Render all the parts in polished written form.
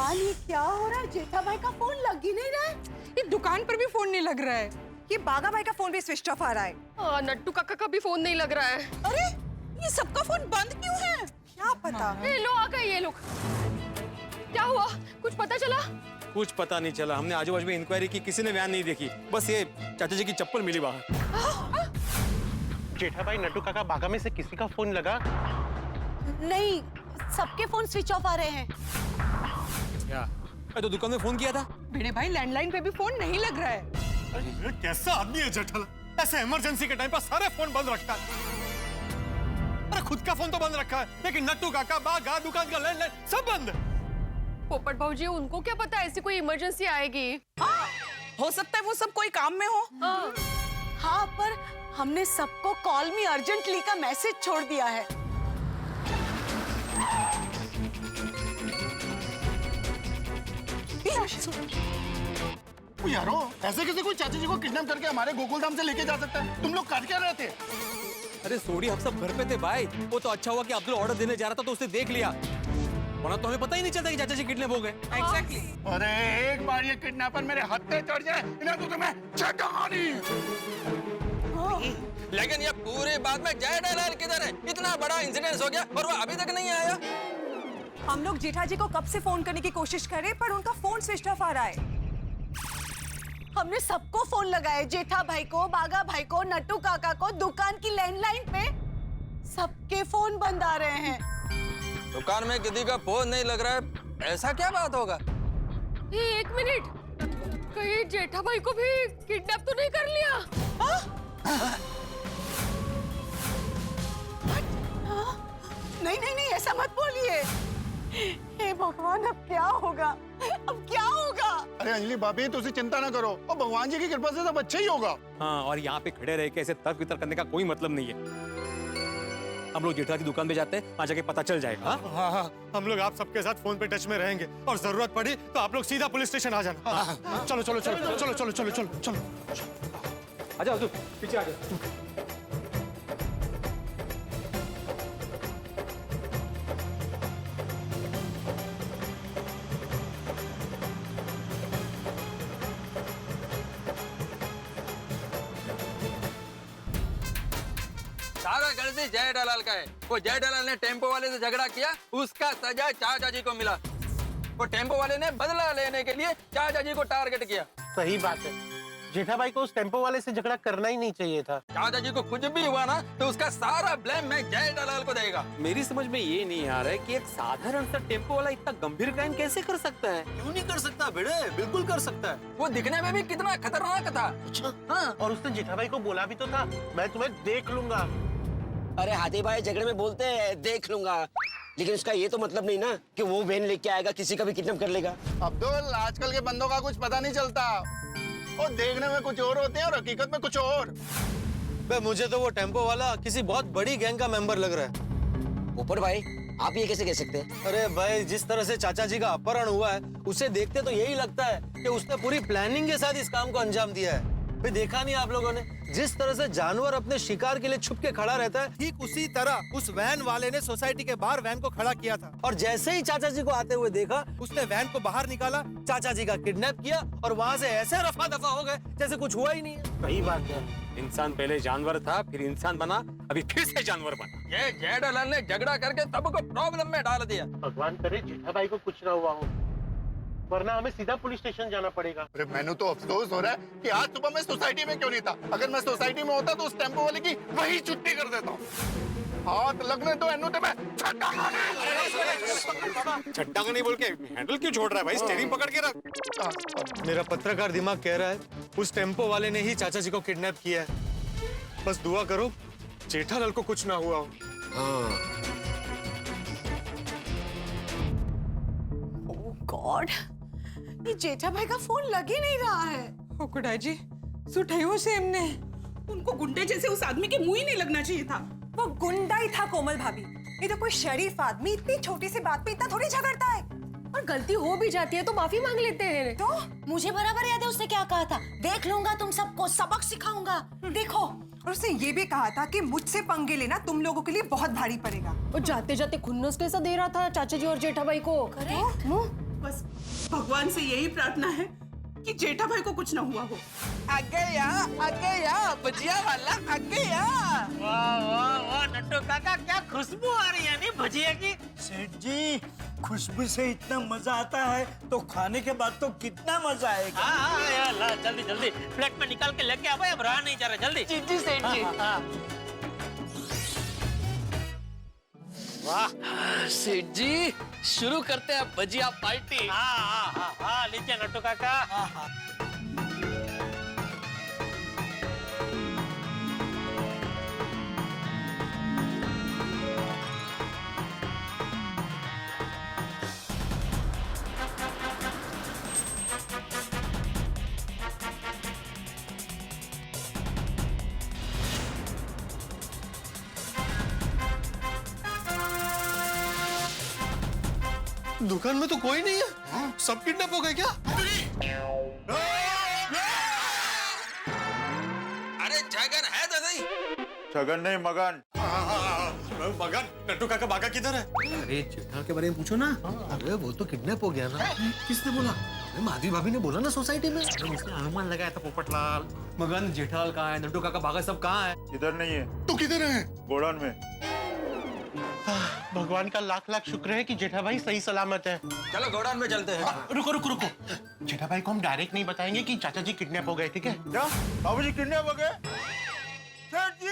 भगवान, ये क्या हो रहा है? जेठा भाई का फोन लग ही नहीं रहा है। ये दुकान पर भी फोन नहीं लग रहा है। ये बागा भाई का फोन भी स्विच ऑफ आ रहा है। नट्टू काका का भी फोन नहीं लग रहा है। अरे ये सबका फोन बंद क्यों है? क्या पता। ए, लो आ गए ये लोग। क्या हुआ, कुछ पता चला? कुछ पता नहीं चला। हमने आजू बाजू में इंक्वायरी की, किसी ने वैन नहीं देखी। बस ये चाचा जी की चप्पल मिली बाहर। जेठा भाई, नट्टू काका, बागा में से किसी का फोन लगा? नहीं, सबके फोन स्विच ऑफ आ रहे हैं। क्या? तो दुकान में फोन किया था। भिड़े भाई, लैंडलाइन पे भी फोन नहीं लग रहा है। अरे कैसा आदमी है जेठालाल, ऐसे इमरजेंसी के टाइम पर सारे फोन बंद रखता है। अरे खुद का फोन तो बंद रखा है, लेकिन नट्टू काका, बागा, दुकान का लैंडलाइन सब बंद है। पोपट भाऊजी, उनको क्या पता ऐसी कोई इमरजेंसी आएगी? हो सकता है वो सब कोई काम में हो। हाँ, पर हमने सबको कॉल मी अर्जेंटली का मैसेज छोड़ दिया है। यारो, ऐसे कैसे कोई चाचा जी को किडनैप करके हमारे गोकुलधाम से लेके जा सकता है? तुम लोग कर क्या रहे थे? अरे सोडी, हम सब घर पे थे भाई। वो तो अच्छा हुआ कि अब्दुल ऑर्डर देने जा रहा था तो उसने देख लिया, वरना तो हमें पता ही नहीं चलता कि चाचा जी किडनैप हो गए। एग्जैक्टली। अरे एक बार ये किडनैपर मेरे हत्थे चढ़ जाए, इन्हें तो तुम्हें छेड़खानी। लेकिन ये पूरी बात में जेठालाल किधर है? इतना बड़ा इंसिडेंट हो गया और वो अभी तक नहीं आया। हम लोग जेठा जी को कब से फोन करने की कोशिश कर रहे हैं, पर उनका फोन स्विच ऑफ आ रहा है। हमने सबको फोन लगाए, जेठा भाई को, बागा भाई को, नट्टू काका को, दुकान की लैंडलाइन पे सबके फोन बंद आ रहे हैं। दुकान में किसी का फोन नहीं लग रहा है, ऐसा क्या बात होगा? ये एक मिनट, कहीं जेठा भाई को भी किडनैप तो नहीं कर लिया? नहीं नहीं नहीं, ऐसा मत बोलिए। हे भगवान, अब क्या होगा? अब क्या होगा? अरे अंजलि भाभी, तुझे चिंता ना करो, और भगवान जी की कृपा से सब अच्छा ही होगा। हाँ, और यहाँ पे खड़े रह के ऐसे तर्क वितर्क करने का कोई मतलब नहीं है। हम लोग जेठालाल की दुकान पे जाते हैं, वहाँ जाके पता चल जाएगा। हाँ हाँ, हम लोग आप सबके साथ फोन पे टच में रहेंगे, और जरूरत पड़ी तो आप लोग सीधा पुलिस स्टेशन आ जाना। चलो चलो चलो चलो चलो चलो चलो चलो, आ जाओ, पीछे आ जाओ। सारा गलती जेठालाल का है। वो जेठालाल ने टेम्पो वाले से झगड़ा किया, उसका सजा चाचा जी को मिला। वो टेम्पो वाले ने बदला लेने के लिए चाचा जी को टारगेट किया। सही बात है, जेठा भाई को उस टेम्पो वाले से झगड़ा करना ही नहीं चाहिए था। चाचा जी को कुछ भी हुआ ना तो उसका सारा ब्लेम मैं जेठालाल को देगा। मेरी समझ में ये नहीं आ रहा है कि एक साधारण सा टेम्पो वाला इतना गंभीर क्राइम कैसे कर सकता है। क्यों नहीं कर सकता बेटे? बिल्कुल कर सकता है। वो दिखने में भी कितना खतरनाक था। हाँ, और उसने जेठा भाई को बोला भी तो था, मैं तुम्हें देख लूंगा। अरे हाथी भाई झगड़े में बोलते हैं देख लूंगा, लेकिन उसका ये तो मतलब नहीं ना कि वो वैन लेके आएगा, किसी का भी किडनैप कर लेगा। अब्दुल, आजकल के बंदों का कुछ पता नहीं चलता, और देखने में कुछ और होते हैं और हकीकत में कुछ और। मुझे तो वो टेम्पो वाला किसी बहुत बड़ी गैंग का मेंबर लग रहा है। ऊपर भाई, आप ये कैसे कह सकते हैं? अरे भाई, जिस तरह से चाचा जी का अपहरण हुआ है, उसे देखते तो यही लगता है कि उसने पूरी प्लानिंग के साथ इस काम को अंजाम दिया है। फिर देखा नहीं आप लोगों ने, जिस तरह से जानवर अपने शिकार के लिए छुप के खड़ा रहता है, ठीक उसी तरह उस वैन वाले ने सोसाइटी के बाहर वैन को खड़ा किया था, और जैसे ही चाचा जी को आते हुए देखा, उसने वैन को बाहर निकाला, चाचा जी का किडनैप किया, और वहाँ से ऐसे रफा दफा हो गए जैसे कुछ हुआ ही नहीं है। सही बात है, इंसान पहले जानवर था, फिर इंसान बना, अभी फिर से जानवर बना। ये जेठालाल ने झगड़ा करके सबको प्रॉब्लम में डाल दिया। भगवान करे जेठा भाई को कुछ ना हुआ हो, वरना हमें सीधा पुलिस स्टेशन जाना पड़ेगा। अरे मैंने तो अफसोस हो रहा है कि आज सुबह मैं सोसाइटी में क्यों नहीं था। अगर मैं सोसाइटी में होता तो उस टेम्पो वाले की वही छुट्टी कर देता हूँ। हाथ लगने तो एनु ते मैं छट्टा का नहीं बोल के हैंडल क्यों छोड़ रहा है भाई? स्टीयरिंग पकड़ के रख। मेरा पत्रकार दिमाग कह रहा है उस टेम्पो वाले ने ही चाचा जी को किडनैप किया है। बस दुआ करो जेठालाल को कुछ ना हुआ हो। ओह गॉड, ये जेठा भाई का फोन लग ही नहीं रहा है। कुड़ा जी, सुठाइयों से हमने उनको गुंडे जैसे उस आदमी के मुंह ही नहीं लगना चाहिए था। वो गुंडा ही था कोमल भाभी, ये तो कोई शरीफ आदमी इतनी छोटी सी बात पे इतना थोड़ी झगड़ता है। और गलती हो भी जाती है तो माफी मांग लेते हैं। तो मुझे बराबर याद है उसने क्या कहा था, देख लूंगा तुम सबको, सबक सिखाऊंगा, देखो। और उसने ये भी कहा था कि मुझसे पंगे लेना तुम लोगों के लिए बहुत भारी पड़ेगा। और जाते जाते खुन्नस कैसा दे रहा था चाचा जी और जेठा भाई को। बस भगवान से यही प्रार्थना है कि जेठा भाई को कुछ ना हुआ हो। आ गया भजिया वाला आ गया। वाह वाह वाह नट्टू काका, क्या खुशबू आ रही है नहीं भजिया की। सेठ जी, खुशबू से इतना मजा आता है तो खाने के बाद तो कितना मजा आएगा। हाँ यार, ला जल्दी जल्दी प्लेट में निकाल के लेके आओ, अब रहा नहीं जा रहा, जल्दी। जी जी सेठ जी। वाह सेठ जी, शुरू करते हैं भजिया पार्टी। हाँ लीजिए नट्टू काका। दुकान में तो कोई नहीं है। सब किडनैप हो गए क्या? अरे जगन है तो सही। छगन नहीं मगन। मगन, नट्टू काका बागा किधर है? अरे जेठा के बारे में पूछो ना। अरे वो तो किडनैप हो गया ना। किसने बोला? अरे माधवी भाभी ने बोला ना सोसाइटी में। उसने अनुमान लगाया था पोपटलाल। मगन जेठालाल कहाँ है? नट्टू काका बागा सब कहाँ है? इधर नहीं है। तो किधर है? गोडाउन में। भगवान का लाख लाख शुक्र है कि जेठा भाई सही सलामत है। चलो गोडाउन में चलते हैं। रुको रुको रुको, जेठा भाई को हम डायरेक्ट नहीं बताएंगे कि चाचा जी किडनैप हो गए, ठीक है? क्या बाबूजी किडनैप हो गए? सेठ जी!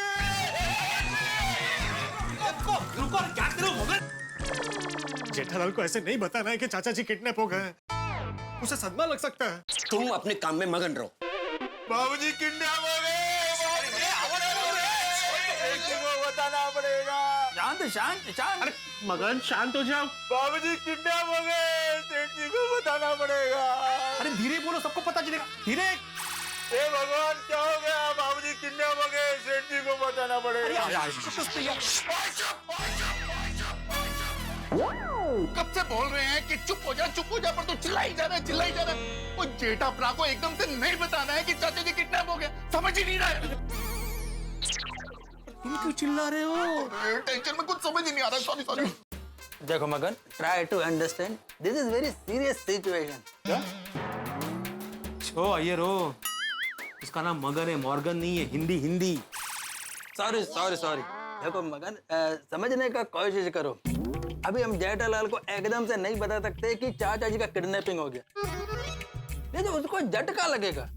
रुको, क्या करो मगन? जेठालाल को ऐसे नहीं बताना है कि चाचा जी किडनैप हो गए। उसे सदमा लग सकता है। तुम अपने काम में मगन रहो। बाबूजी किडनैप हो गए। बताना पड़ेगा। शांत। अरे मगन शांत हो जाओ। बाबूजी किडनैप हो गए, सेठ जी को बताना पड़ेगा। अरे धीरे बोलो, सबको पता चलेगा। धीरे। हे भगवान, क्या हो गया? बाबूजी किडनैप हो गए, सेठ जी को बताना पड़ेगा। कब से बोल रहे हैं कि चुप हो जा, पर तो चिल्लाई जा रहा है। वो जेठा प्रा को एकदम से नहीं बताना है कि चाचा जी किडनैप हो गए। समझ ही नहीं रहा है। तुम क्यों चिल्ला रहे हो? टेंशन में कुछ समझ ही नहीं आ रहा। सॉरी। देखो Magan, try to understand, this is very serious situation. छो आइए रो। इसका नाम मगन है, मॉर्गन नहीं है। हिंदी। सॉरी। देखो मगन, समझने का कोशिश करो। अभी हम जेठालाल को एकदम से नहीं बता सकते कि चाचा जी का किडनैपिंग हो गया। नहीं तो उसको झटका लगेगा।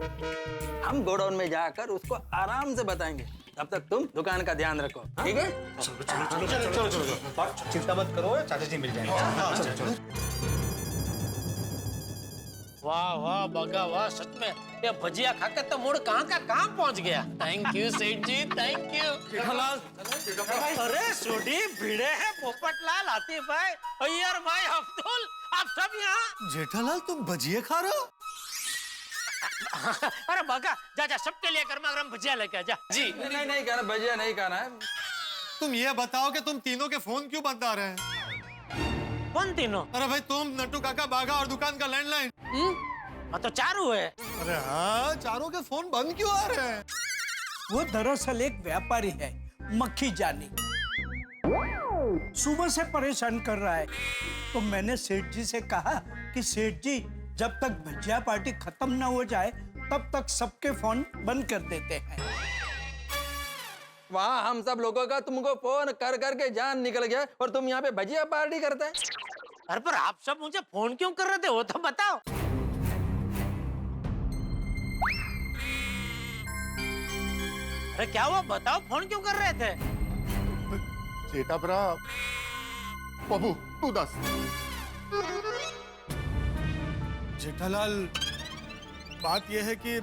हम गोडाउन में जाकर उसको आराम से बताएंगे। तब तक तुम दुकान का ध्यान रखो, ठीक है? चलो। चिंता मत करो, चाचा जी मिल जाएंगे। वाह वाह बगा वाह, सच में ये भजिया खाकर तो मूड कहाँ का कहाँ पहुँच गया। थैंक यू सेठ जी, थैंक यू। जेठालाल, अरे सोडी भिड़े हैं, पोपटलाल, आतिफ भाई, अय्यर भाई, अब्दुल, आप सब यहाँ। जेठालाल, तुम भजिए खा रहे हो? अरे बगा, जा सबके लिए गर्मा गर्म भजिया लेके आ जा। जी नहीं खाना, भजिया नहीं खाना है। तुम ये बताओ कि तुम तीनों के फोन क्यों बंद आ रहे हैं? कौन तीनों? अरे भाई, तुम, नट्टू काका, बागा और दुकान का लैंडलाइन। तो चारू है। अरे हाँ, चारों के फोन बंद क्यों आ रहे हैं? वो दरअसल एक व्यापारी है, मक्खी जानी। सुबह से परेशान कर रहा है। तो मैंने सेठ जी से कहा कि सेठ जी, जब तक भजिया पार्टी खत्म ना हो जाए तब तक सबके फोन बंद कर देते हैं। वहाँ हम सब लोगों का तुमको फोन कर करके जान निकल गया और तुम यहाँ पे भजिया पार्टी करते हैं। अरे पर आप सब मुझे फोन क्यों कर रहे थे, वो तो बताओ। अरे क्या हुआ, बताओ, फोन क्यों कर रहे थे? जेठा प्रा, बाबू तू दस। जेठालाल, बात यह है कि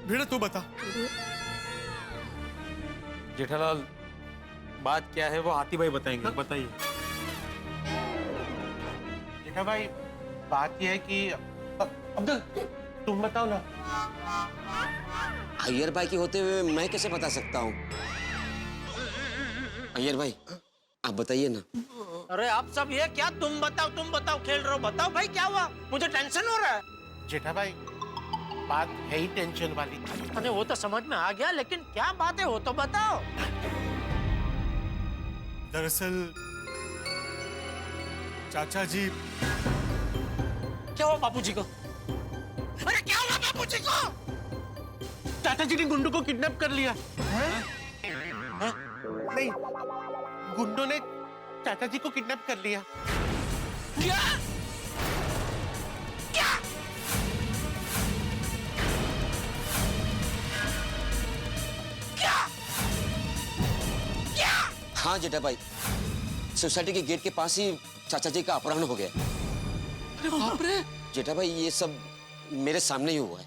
भिड़े तू बता। जेठालाल, बात क्या है वो हाथी भाई बताएंगे। बताइए। जेठा भाई, बात यह है कि अब्दुल तुम बताओ ना। अय्यर भाई के होते हुए मैं कैसे बता सकता हूँ? अय्यर भाई, आप बताइए ना। अरे आप सब ये क्या तुम बताओ खेल रहे हो? बताओ भाई, क्या हुआ? मुझे टेंशन हो रहा है। जेठा भाई, बात है ही टेंशन वाली। अरे वो तो समझ में आ गया, लेकिन क्या बात है वो तो बताओ। दरअसल चाचा जी बापूजी को? अरे क्या हुआ बापूजी को? चाचा जी ने गुंडों को किडनैप कर लिया। नहीं, गुंडों ने चाचा जी को किडनैप कर लिया। क्या? क्या? क्या? क्या? हाँ जेठा भाई, सोसाइटी के गेट के पास ही चाचा जी का अपहरण हो गया। अरे बाप रे! जेठा भाई ये सब मेरे सामने ही हुआ है।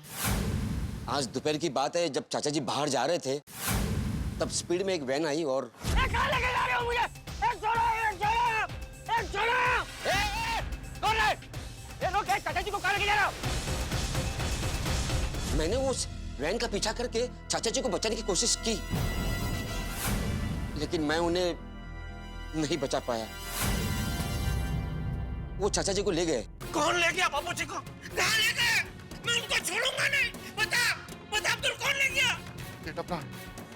आज दोपहर की बात है, जब चाचा जी बाहर जा रहे थे तब स्पीड में एक वैन आई और कहाँ लेके जा रहे हो मुझे? एक छोड़ो, एक छोड़ो, एक छोड़ो! कौन है? ये लोग चाचा जी को कहाँ लेके जा रहे हो? मैंने उस वैन का पीछा करके चाचा जी को बचाने की कोशिश की, लेकिन मैं उन्हें नहीं बचा पाया। वो चाचा जी को ले गए। कौन ले गया बापूजी को? कहाँ ले गए? मैं उनको छोड़ूंगा नहीं। बता अब्दुल, कौन ले गया? जेठा भरा,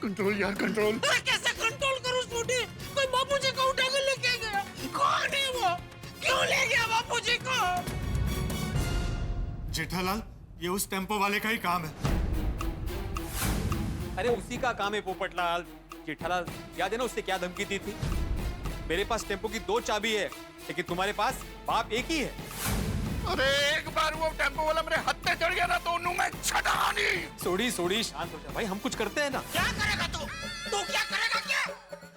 कंट्रोल यार, कंट्रोल। अरे कैसे कंट्रोल करूं छोटी? कोई बापूजी को उठा के लेके गया। कौन है वो? क्यों ले गया बापूजी को? जेठालाल, ये उस टेम्पो वाले का ही काम है। अरे उसी का काम है पोपटलाल। जेठालाल, याद है ना उससे क्या धमकी दी थी? मेरे पास टेम्पो की 2 चाबी है, लेकिन तुम्हारे पास बाप एक ही है। अरे एक बार वो टेम्पो वाला मेरे हाथ पे चढ़ गया ना तो उन्होंने मैं छटानी। सोड़ी शांत हो जा भाई, हम कुछ करते हैं ना। क्या करेगा तू? तू क्या करेगा? क्या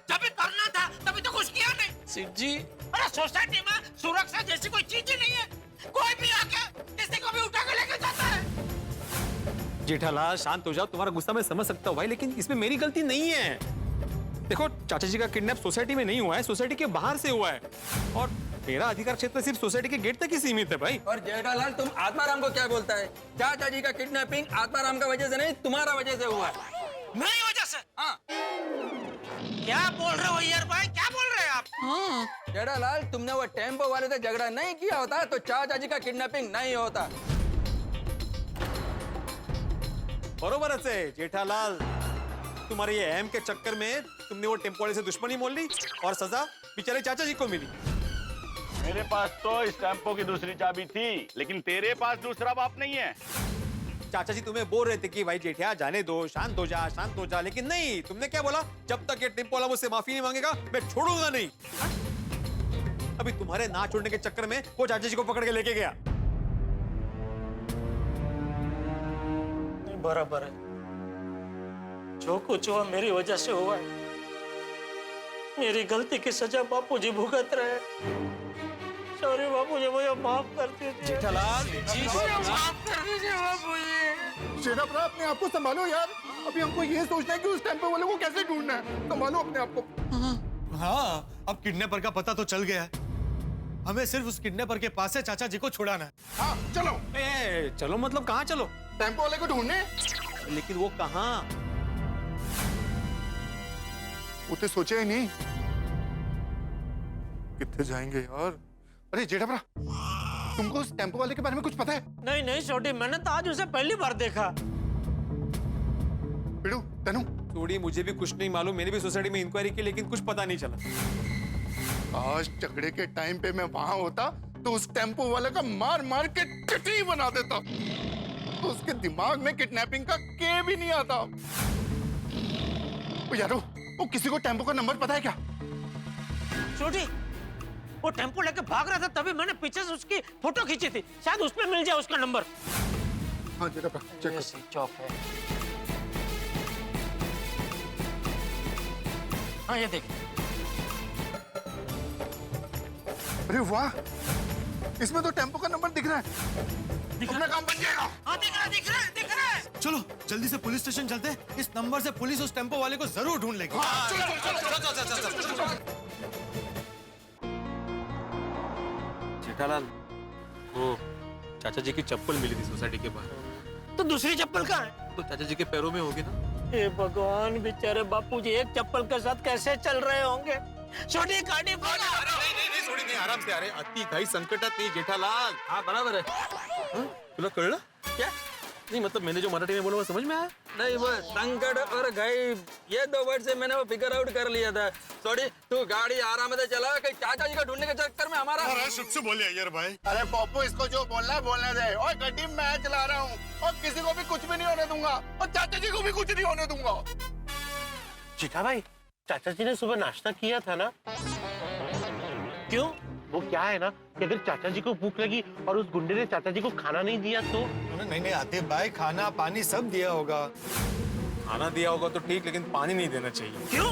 जब करना था तभी तो कुछ किया नहीं। सेठ जी, अरे सोसाइटी में सुरक्षा जैसी कोई चीज ही नहीं है। कोई भी आके किसी को भी उठा के लेके जाता है। जेठालाल शांत हो जाओ, तुम्हारा गुस्सा मैं समझ सकता हूँ भाई, लेकिन इसमें मेरी गलती नहीं है। देखो, चाचा जी का किडनैप सोसाइटी में नहीं हुआ है, सोसाइटी के बाहर से हुआ है, और मेरा अधिकार क्षेत्र सिर्फ सोसाइटी के गेट तक ही सीमित है भाई। और जेठालाल, तुम आत्माराम को क्या बोलता है? चाचा जी का किडनैपिंग आत्माराम का वजह से नहीं, तुम्हारा वजह से हुआ है। मेरी वजह से? हाँ। क्या बोल रहे हो यार भाई? क्या बोल रहे हैं आप? जेठालाल, तुमने वो टेम्पो वाले से झगड़ा नहीं किया होता तो चाचा जी का किडनैपिंग नहीं होता। बरोबरच है जेठालाल, तुम्हारे ये एम के चक्कर में तुमने वो टेम्पो वाले से दुश्मनी मोल ली और सजा बेचारे चाचा जी को मिली। मेरे पास तो इस टेम्पो की दूसरी चाबी थी, लेकिन तेरे पास दूसरा बाप नहीं है। चाचा जी तुम्हें बोल रहे थे कि भाई जेठिया जाने दो, शांत हो जा, लेकिन नहीं, तुमने क्या बोला? जब तक ये टेम्पो वाला मुझसे माफी नहीं मांगेगा मैं छोड़ूंगा नहीं। अभी तुम्हारे ना छोड़ने के चक्कर में वो चाचा जी को पकड़ के लेके गया। बराबर है, जो कुछ हुआ मेरी वजह से हुआ है। मेरी गलती की सजा बापूजी भुगत रहे। सॉरी बापूजी, मुझे माफ कर दीजिए। जेठालाल माफ कर दीजिए बापूजी। जेठा भरा, अपने आप को संभालो यार। अभी हमको ये सोचना है कि उस टेम्पो वाले को कैसे ढूंढना है। संभालो अपने आप को। हाँ, अब किडनैपर का पता तो चल गया है, हमें सिर्फ उस किडनैपर के पास से चाचा जी को छुड़ाना है। हाँ चलो। चलो मतलब कहाँ चलो? टेम्पो वाले को ढूंढने। लेकिन वो कहाँ? वो तो सोचा ही नहीं। कितने जाएंगे यार? अरे जेठा भरा, तुमको उस टेम्पो वाले के बारे में कुछ पता है? नहीं छोटी, मैंने तो आज उसे पहली बार देखा। बिड़ू, तनु, थोड़ी मुझे भी कुछ नहीं मालूम, मैंने भी सोसाइटी में इंक्वायरी की लेकिन कुछ पता नहीं चला। आज झगड़े के टाइम पे मैं वहां होता तो उस टेम्पो वाले का मार मार के चटनी बना देता। तो उसके दिमाग में किडनैपिंग का के भी नहीं आता। ओ यारो, वो किसी को टेम्पो का नंबर पता है क्या? छोटी, वो टेम्पो लेके भाग रहा था, तभी मैंने पीछे से उसकी फोटो खींची थी। शायद उसमें मिल जाए उसका नंबर। हाँ जेठा भरा, चेक कर। चौक है। हाँ ये देख। अरे वाह, इसमें तो टेम्पो का नंबर दिख रहा है। अपना काम बन जाएगा। हाँ दिख रहा है। चलो जल्दी से पुलिस स्टेशन चलते हैं, इस नंबर से पुलिस उस टेम्पो वाले को जरूर ढूंढ लेगी। जेठालाल, वो चाचा जी की चप्पल मिली थी सोसाइटी के बाहर। तो दूसरी चप्पल कहाँ है? तो चाचा जी के पैरों में होगी ना। हे भगवान, बेचारे बापूजी एक चप्पल के साथ कैसे चल रहे होंगे? छोटी गाड़ी नहीं, थोड़ी नहीं, आराम से। अरे अति काही संकटात नाही जेठालाल। हाँ बराबर है। तुला कळलं? क्या? नहीं मतलब मैंने जो मराठी में बोला वो समझ में आया? नहीं वो संकट और घई ये 2 वर्ड से मैंने वो फिगर आउट कर लिया था। सॉरी तू गाड़ी आराम से चला, कहीं चाचा जी को ढूंढने के चक्कर में हमारा। अरे शुभ से बोलिए यार भाई। अरे पप्पू इसको जो बोलना है बोलने दे। और गड्डी मैं चला रहा हूँ और किसी को भी कुछ भी नहीं होने दूंगा और चाचा जी को भी कुछ नहीं होने दूंगा। चिठा भाई, चाचा जी ने सुबह नाश्ता किया था ना? क्यों? वो क्या है ना कि अगर चाचा जी को भूख लगी और उस गुंडे ने चाचा जी को खाना नहीं दिया तो? नहीं आतिफ भाई, खाना पानी सब दिया होगा। खाना दिया होगा तो ठीक, लेकिन पानी नहीं देना चाहिए। क्यों?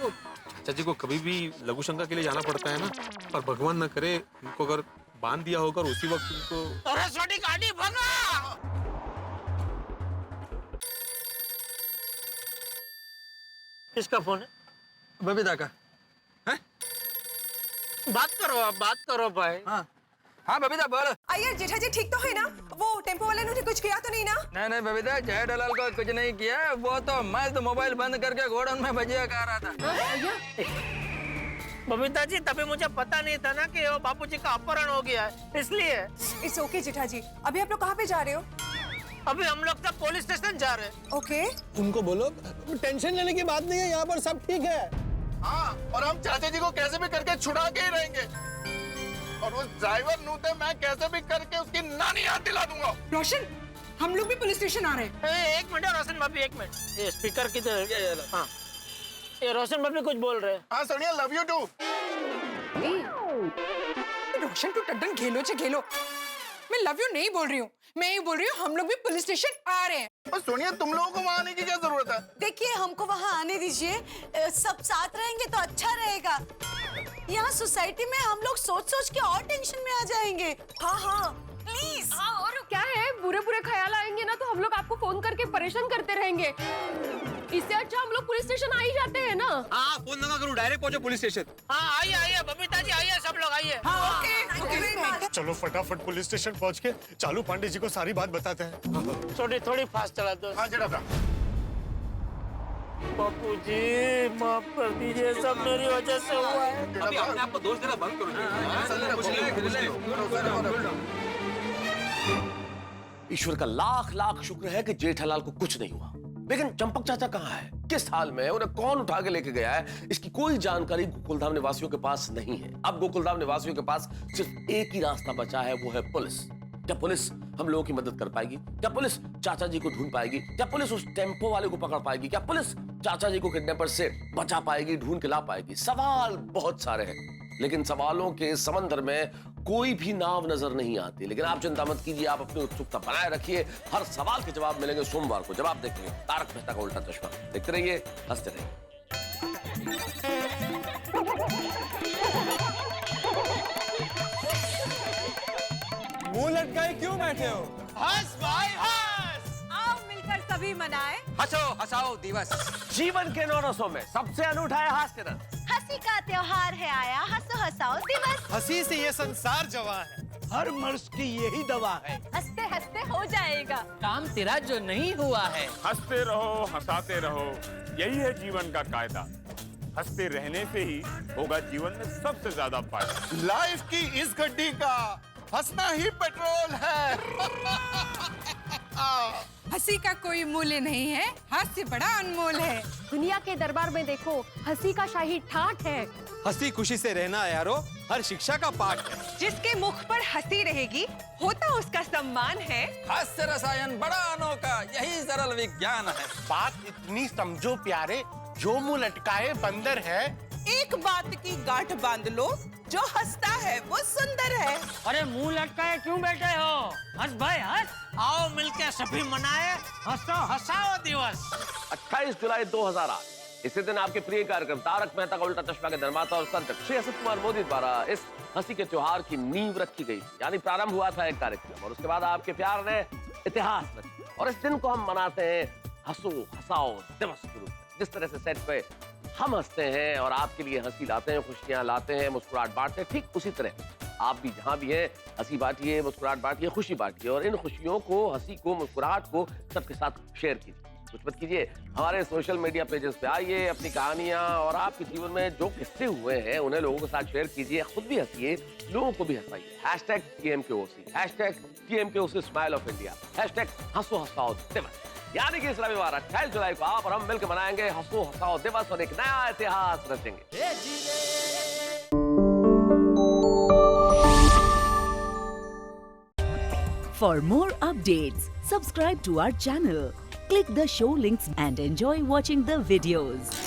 चाचा जी को कभी भी लघु शंका के लिए जाना पड़ता है ना, और भगवान न करे उनको अगर बांध दिया होगा और उसी वक्त उनको। अरे छोटी गाड़ी भगा! किसका फोन है? बबीता का। बात करो आप, बात करो भाई। हाँ बबीता बोल। अय्यर जेठा जी ठीक तो है ना? वो टेम्पो वाले ने कुछ किया तो नहीं ना? नहीं बबीता, जेठालाल को कुछ नहीं किया। वो तो मस्त मोबाइल बंद करके गोडाउन में भजिया खा रहा था। बबीता जी, तभी मुझे पता नहीं था ना कि वो बापूजी का अपहरण हो गया है, इसलिए। इट्स ओके जेठा जी। अभी आप लोग कहाँ पे जा रहे हो? अभी हम लोग सब पुलिस स्टेशन जा रहे हैं। ओके। उनको बोलो टेंशन लेने की बात नहीं है, यहाँ पर सब ठीक है। हाँ, और हम चाचा जी को कैसे भी करके छुड़ा के ही रहेंगे। और उस ड्राइवर नूते मैं कैसे भी करके उसकी नानी याद दिला दूंगा। रोशन, हम लोग भी पुलिस स्टेशन आ रहे हैं। एक मिनट रोशन भाभी, एक मिनट। ये स्पीकर किधर? हाँ, ये रोशन भाभी कुछ बोल रहे हैं। हाँ सोनिया, लव यू टू। रोशन तू टड्डन खेलो चे खेलो। मैं लव यू नहीं बोल रही हूँ, मैं ये बोल रही हूँ हम लोग भी पुलिस स्टेशन आ रहे हैं। और सोनिया, तुम लोगों को वहाँ आने की क्या जरूरत है? देखिए हमको वहाँ आने दीजिए, सब साथ रहेंगे तो अच्छा रहेगा। यहाँ सोसाइटी में हम लोग सोच सोच के और टेंशन में आ जाएंगे। हाँ प्लीज। हाँ, और क्या है, बुरे बुरे ख्याल आएंगे ना तो हम लोग आपको फोन करके परेशान करते रहेंगे। इससे अच्छा हम लोग पुलिस स्टेशन आ ही जाते हैं ना। हाँ, फोन ना करूँ, डायरेक्ट पहुंचो पुलिस स्टेशन। हाँ आइए बबीता जी, आइए सब लोग आइए। ओके। चलो फटाफट पुलिस स्टेशन पहुंच के चालू पांडे जी को सारी बात बताते हैं। थोड़ी फास्ट चला दो। हाँ जेठा। बापू जी माफ कर दीजिए, सब मेरी वजह से हुआ है। अभी अपने आप को दोष देना बंद करो। ईश्वर का लाख लाख शुक्र है कि जेठालाल को कुछ नहीं हुआ। लेकिन चंपक चाचा कहाँ है, किस हाल में है, उन्हें कौन उठा के लेके गया है, इसकी कोई जानकारी गोकुलधाम निवासियों के पास नहीं है। अब गोकुलधाम निवासियों के पास सिर्फ एक ही रास्ता बचा है, वो है पुलिस। क्या पुलिस हम लोगों की मदद कर पाएगी? क्या पुलिस चाचा जी को ढूंढ पाएगी? क्या पुलिस उस टेम्पो वाले को पकड़ पाएगी? क्या पुलिस चाचा जी को किडनैपर से बचा पाएगी, ढूंढ के ला पाएगी? सवाल बहुत सारे हैं, लेकिन सवालों के समंदर में कोई भी नाव नजर नहीं आती। लेकिन आप चिंता मत कीजिए, आप अपनी उत्सुकता बनाए रखिए। हर सवाल के जवाब मिलेंगे सोमवार को, जवाब देखेंगे तारक मेहता का उल्टा चश्मा। देखते रहिए, हंसते रहिए। मुंह लटकाए क्यों बैठे हो? हंस भाई हंस। आओ मिलकर सभी मनाएं हंसो हंसाओ दिवस। जीवन के 9 रसों में सबसे अनूठा है हास्य रस। हंसी का त्योहार है आया, हंसो हंसाओ दिवस। हंसी से ये संसार जवां है, हर मर्ज की यही दवा है। हंसते हंसते हो जाएगा काम तेरा जो नहीं हुआ है। हंसते रहो, हंसाते रहो, यही है जीवन का कायदा। हंसते रहने से ही होगा जीवन में सबसे ज्यादा फायदा। लाइफ की इस गड्डी का हंसना ही पेट्रोल है। हंसी का कोई मूल्य नहीं है, हास्य बड़ा अनमोल है। दुनिया के दरबार में देखो, हंसी का शाही ठाठ है। हंसी खुशी से रहना यारो, हर शिक्षा का पाठ है। जिसके मुख पर हंसी रहेगी होता उसका सम्मान है। हास्य रसायन बड़ा अनोखा, यही सरल विज्ञान है। बात इतनी समझो प्यारे, जो मुंह लटकाए बंदर है। एक बात की गांठ बांध लो, जो हंसता है वो सुंदर है। अरे मुंह लटकाए क्यों बैठे हो? हंस भाई हंस। आओ मिलके सभी मनाए हंसो हंसाओ दिवस। 28 जुलाई 2008 इसी दिन आपके प्रिय कार्यक्रम तारक मेहता का उल्टा चश्मा के निर्माता और संचालक श्री असित कुमार मोदी द्वारा इस हंसी के त्योहार की नींव रखी गई। यानी प्रारंभ हुआ था एक कार्यक्रम और उसके बाद आपके प्यार ने इतिहास रचा। और इस दिन को हम मनाते हैं हंसो हंसाओ दिवस के रूप में। जिस तरह से सेट पे हम हंसते हैं और आपके लिए हंसी लाते हैं, खुशियां लाते हैं, मुस्कुराहट बांटते हैं, ठीक उसी तरह आप भी जहां भी हैं हंसी बांटिए, मुस्कुराहट बांटिए, खुशी बांटिए और इन खुशियों को, हंसी को, मुस्कुराहट को सबके साथ शेयर कीजिए। कुछ मत कीजिए, हमारे सोशल मीडिया पेजेस पे आइए, अपनी कहानियां और आपके जीवन में जो किस्से हुए हैं उन्हें लोगों के साथ शेयर कीजिए, खुद भी हंसिए, लोगों को भी हंसाइए। #TMKOC, #TMKOC smile of India, #हंसो हंसाओ दिवस। यानी कि इस रविवार 28 जुलाई को आप और हम मिलकर मनाएंगे हंसो हंसाओ दिवस और एक नया इतिहास रचेंगे। For more updates, subscribe to our channel, click the show links and enjoy watching the videos.